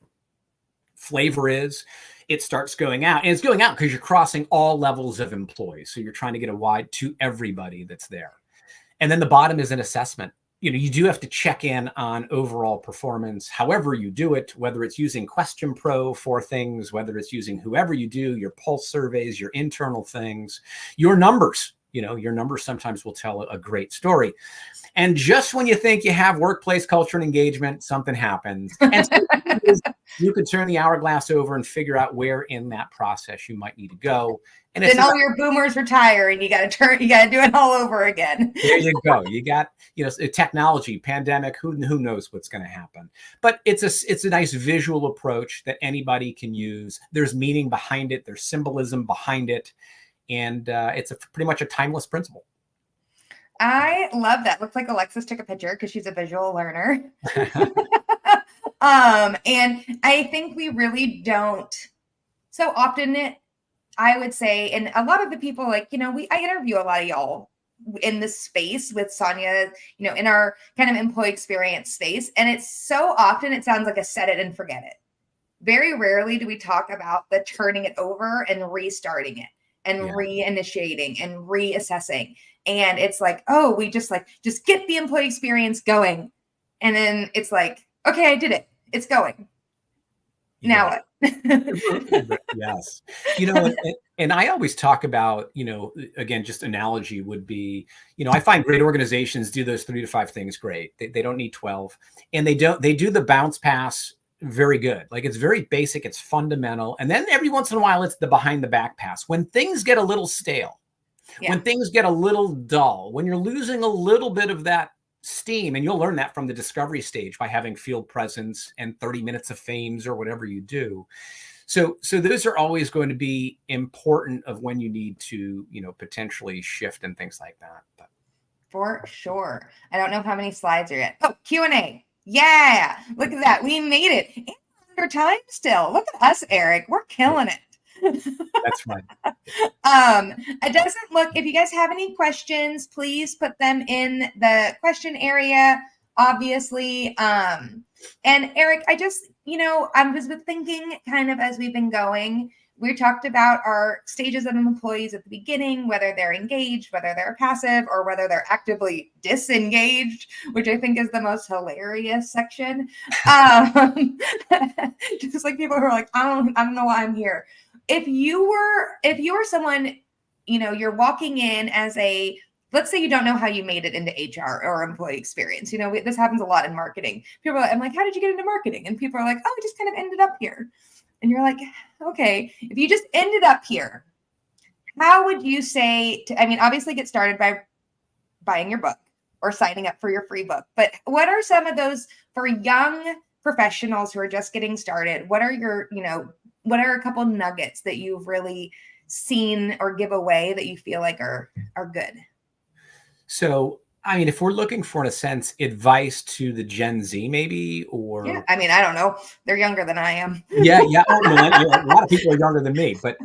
flavor is, it starts going out. And it's going out because you're crossing all levels of employees. So you're trying to get a wide to everybody that's there. And then the bottom is an assessment. You do have to check in on overall performance, however you do it, whether it's using Question Pro for things, whether it's using whoever you do, your pulse surveys, your internal things, your numbers. Your numbers sometimes will tell a great story. And just when you think you have workplace culture and engagement, something happens. And you could turn the hourglass over and figure out where in that process you might need to go. And then all your boomers retire and you got to do it all over again. There you go. You got, technology, pandemic, who knows what's going to happen. But it's a nice visual approach that anybody can use. There's meaning behind it. There's symbolism behind it. And it's pretty much a timeless principle. I love that. Looks like Alexis took a picture because she's a visual learner. And I think we really don't so often I would say, and a lot of the people I interview a lot of y'all in this space with Sonia, in our kind of employee experience space. And it's so often it sounds like a set it and forget it. Very rarely do we talk about the turning it over and restarting it and reinitiating and reassessing. And it's like, oh, we just get the employee experience going. And then it's like, okay, I did it. It's going. Now what? Yes. And I always talk about, again, just analogy would be, I find great organizations do those 3 to 5 things great. They don't need 12. And they do the bounce pass very good. Like it's very basic. It's fundamental. And then every once in a while, it's the behind the back pass. When things get a little stale, when things get a little dull, when you're losing a little bit of that steam, and you'll learn that from the discovery stage by having field presence and 30 minutes of fames or whatever you do. So those are always going to be important of when you need to, potentially shift and things like that. But. For sure. I don't know how many slides are yet. Oh, Q&A. Yeah. Look at that. We made it. And under time still. Look at us, Eric. We're killing it. That's right. It doesn't look, if you guys have any questions, please put them in the question area, obviously. And Eric, I just, I was thinking kind of as we've been going, we talked about our stages of employees at the beginning, whether they're engaged, whether they're passive, or whether they're actively disengaged, which I think is the most hilarious section. Just like people who are like, I don't know why I'm here. If you were someone, you're walking in as let's say you don't know how you made it into HR or employee experience. This happens a lot in marketing. People are like, I'm like, how did you get into marketing? And people are like, oh, I just kind of ended up here. And you're like, okay, if you just ended up here, how would you say obviously get started by buying your book or signing up for your free book. But what are some of those for young professionals who are just getting started? What are what are a couple nuggets that you've really seen or give away that you feel like are good? So I mean, if we're looking for, in a sense, advice to the Gen Z, maybe, Yeah, or I mean, I don't know. They're younger than I am. yeah, oh, a lot of people are younger than me, but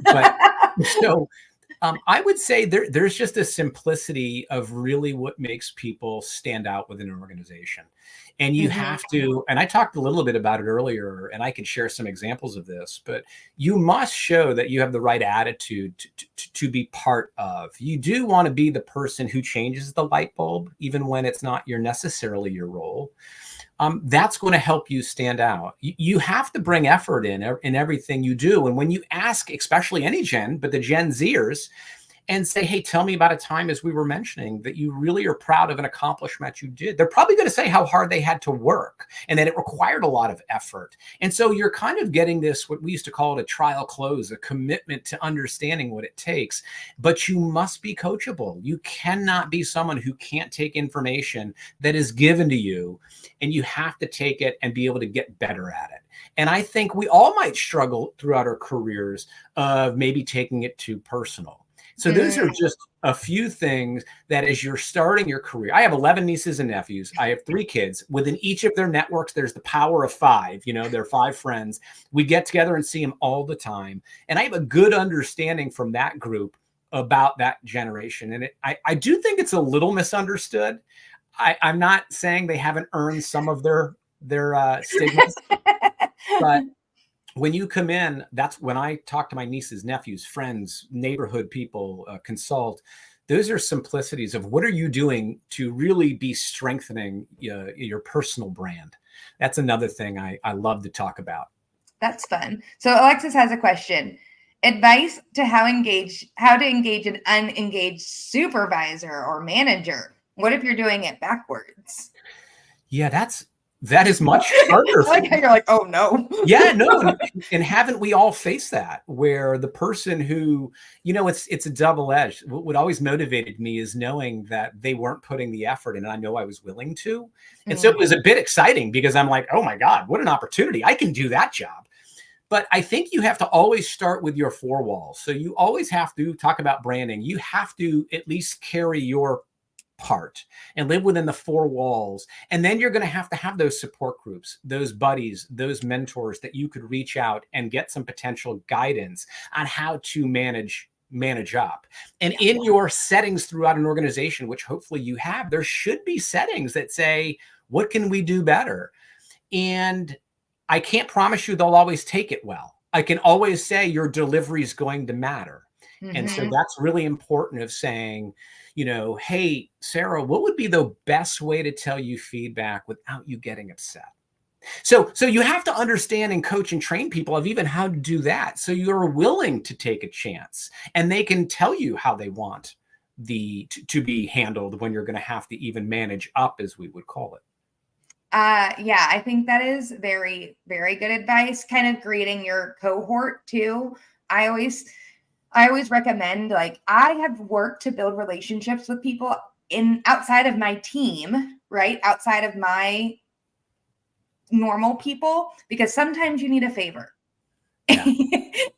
so I would say there's just a simplicity of really what makes people stand out within an organization. And you have to, and I talked a little bit about it earlier, and I can share some examples of this, but you must show that you have the right attitude to be part of. You do want to be the person who changes the light bulb, even when it's not necessarily your role. That's going to help you stand out. You have to bring effort in everything you do. And when you ask, especially any Gen, but the Gen Zers, and say, hey, tell me about a time, as we were mentioning, that you really are proud of an accomplishment you did. They're probably going to say how hard they had to work and that it required a lot of effort. And so you're kind of getting this, what we used to call it, a trial close, a commitment to understanding what it takes. But you must be coachable. You cannot be someone who can't take information that is given to you, and you have to take it and be able to get better at it. And I think we all might struggle throughout our careers of maybe taking it too personal. So those are just a few things that as you're starting your career, I have 11 nieces and nephews. I have 3 kids. Within each of their networks, there's the power of 5. They're 5 friends. We get together and see them all the time. And I have a good understanding from that group about that generation. And I do think it's a little misunderstood. I'm not saying they haven't earned some of their stigmas, but when you come in, that's when I talk to my nieces, nephews, friends, neighborhood people, consult. Those are simplicities of what are you doing to really be strengthening your personal brand. That's another thing I love to talk about. That's fun. So Alexis has a question. Advice to how to engage an unengaged supervisor or manager. What if you're doing it backwards? Yeah, that is much harder. I like how you're like, oh no. Yeah, no. And haven't we all faced that, where the person who, it's a double-edged. What always motivated me is knowing that they weren't putting the effort in, and I know I was willing to. And so it was a bit exciting because I'm like, oh my God, what an opportunity. I can do that job. But I think you have to always start with your 4 walls. So you always have to talk about branding. You have to at least carry your part and live within the 4 walls. And then you're going to have those support groups, those buddies, those mentors that you could reach out and get some potential guidance on how to manage up. And in your settings throughout an organization, which hopefully you have, there should be settings that say, what can we do better? And I can't promise you they'll always take it well. I can always say your delivery is going to matter. And so that's really important, of saying, hey, Sarah, what would be the best way to tell you feedback without you getting upset? So you have to understand and coach and train people of even how to do that. So you're willing to take a chance, and they can tell you how they want to be handled when you're going to have to even manage up, as we would call it. Yeah, I think that is very, very good advice. Kind of creating your cohort too. I always recommend, like, I have worked to build relationships with people outside of my team, right? Outside of my normal people, because sometimes you need a favor. Yeah.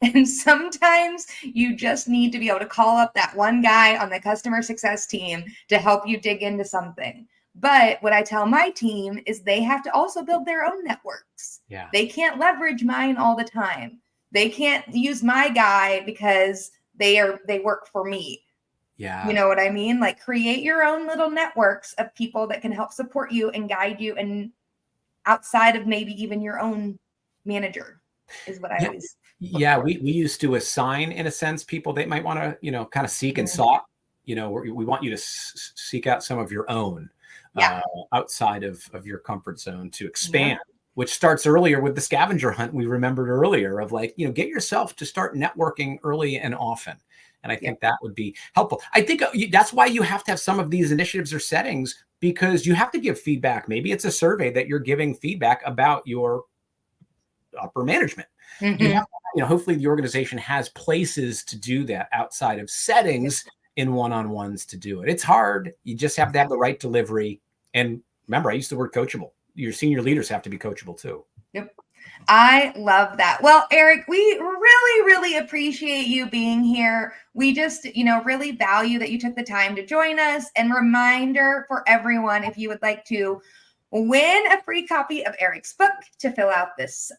And sometimes you just need to be able to call up that one guy on the customer success team to help you dig into something. But what I tell my team is they have to also build their own networks. Yeah. They can't leverage mine all the time. They can't use my guy because they work for me. Yeah. You know what I mean? Like, create your own little networks of people that can help support you and guide you, and outside of maybe even your own manager is what I always. Yeah. We used to assign, in a sense, people they might want to, kind of seek and sought, we want you to seek out some of your own outside of your comfort zone to expand. Which starts earlier with the scavenger hunt we remembered earlier, of like, get yourself to start networking early and often. And I think that would be helpful. I think that's why you have to have some of these initiatives or settings, because you have to give feedback. Maybe it's a survey that you're giving feedback about your upper management. You have to, hopefully the organization has places to do that outside of settings in one-on-ones to do it. It's hard. You just have to have the right delivery. And remember, I used the word coachable. Your senior leaders have to be coachable too. Yep. I love that. Well, Eric, we really, really appreciate you being here. We just, really value that you took the time to join us. And reminder for everyone, if you would like to win a free copy of Eric's book, to fill out this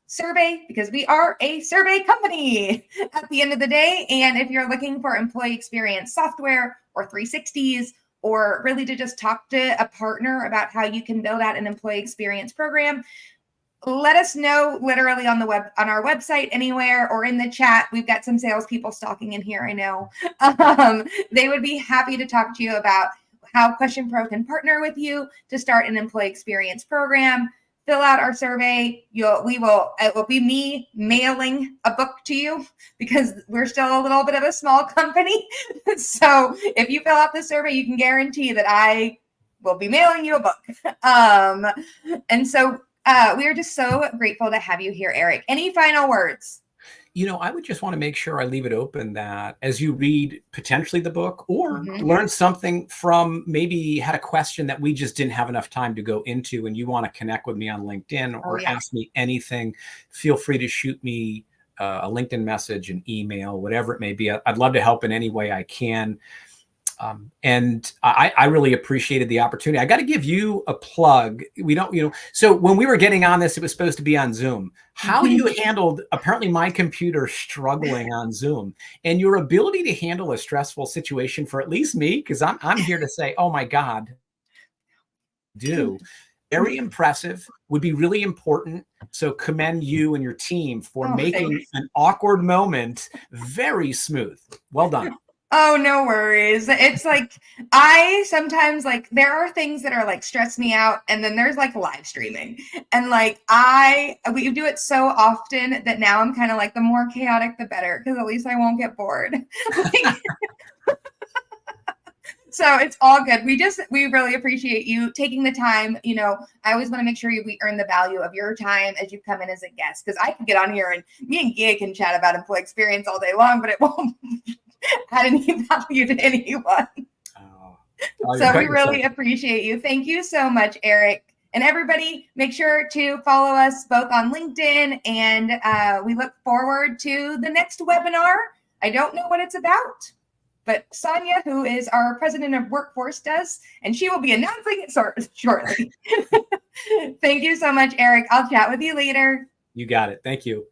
survey, because we are a survey company at the end of the day. And if you're looking for employee experience software or 360s, or really to just talk to a partner about how you can build out an employee experience program, let us know literally on our website, anywhere, or in the chat. We've got some salespeople stalking in here, I know. They would be happy to talk to you about how Question Pro can partner with you to start an employee experience program. Fill out our survey. It will be me mailing a book to you, because we're still a little bit of a small company. So if you fill out the survey, you can guarantee that I will be mailing you a book. And so we are just so grateful to have you here, Eric. Any final words? I would just want to make sure I leave it open that as you read potentially the book, or learn something from, maybe had a question that we just didn't have enough time to go into, and you want to connect with me on LinkedIn or ask me anything, feel free to shoot me a LinkedIn message, an email, whatever it may be. I'd love to help in any way I can. And I really appreciated the opportunity. I got to give you a plug. We don't, so when we were getting on this, it was supposed to be on Zoom. How you handled, apparently my computer struggling on Zoom, and your ability to handle a stressful situation, for at least me, because I'm here to say, oh my God, very impressive, would be really important. So commend you and your team for making an awkward moment very smooth. Well done. Oh, no worries. It's like, I sometimes, there are things that are stress me out, and then there's live streaming, and we do it so often that now I'm kind of the more chaotic the better, because at least I won't get bored. So it's all good. We really appreciate you taking the time. I always want to make sure we earn the value of your time as you come in as a guest, because I can get on here and me and Gia can chat about employee experience all day long, but it won't add any value to anyone. So we really appreciate you. Thank you so much, Eric. And everybody, make sure to follow us both on LinkedIn, and we look forward to the next webinar. I don't know what it's about, but Sonia, who is our president of Workforce, does, and she will be announcing it shortly. Thank you so much, Eric. I'll chat with you later. You got it. Thank you.